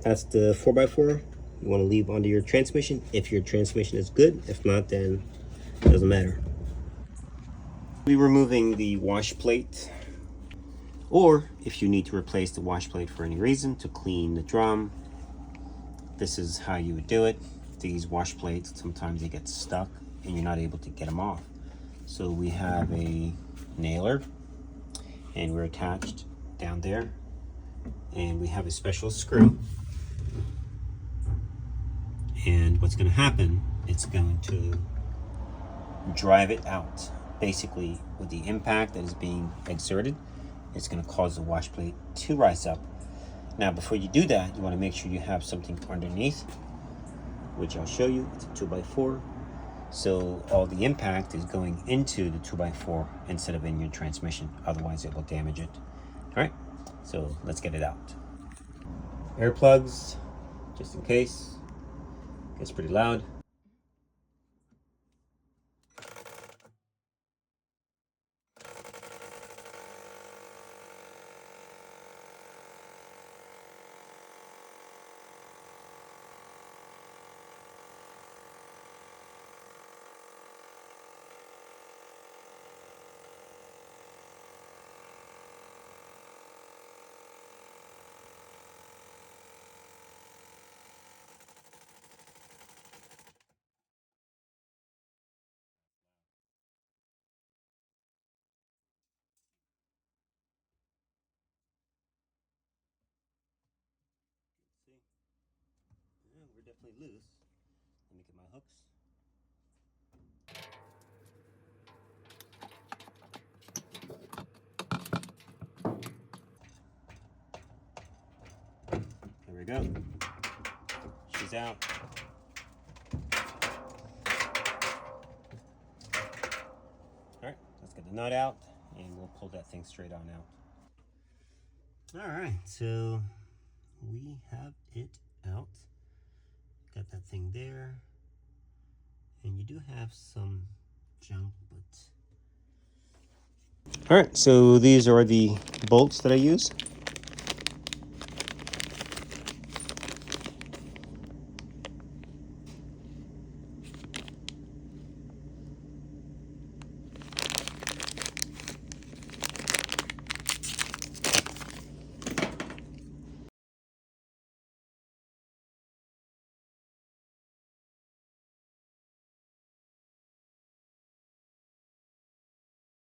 That's the 4x4 you want to leave under your transmission if your transmission is good. If not, then it doesn't matter. We're removing the wash plate, or if you need to replace the wash plate for any reason to clean the drum, this is how you would do it. These wash plates, sometimes they get stuck and you're not able to get them off. So we have a nailer and we're attached down there, and we have a special screw, and what's going to happen, it's going to drive it out. Basically, with the impact that is being exerted, it's going to cause the wash plate to rise up. Now before you do that, you want to make sure you have something underneath, which I'll show you. It's a 2x4, so all the impact is going into the 2x4 instead of in your transmission, otherwise it will damage it. All right, so let's get it out. Air plugs, just in case. Gets pretty loud. Yeah, we're definitely loose. Let me get my hooks. There we go. She's out. Alright, let's get the nut out and we'll pull that thing straight on out. Alright, so we have it out. Got that thing there. And you do have some junk, but... Alright, so these are the bolts that I use.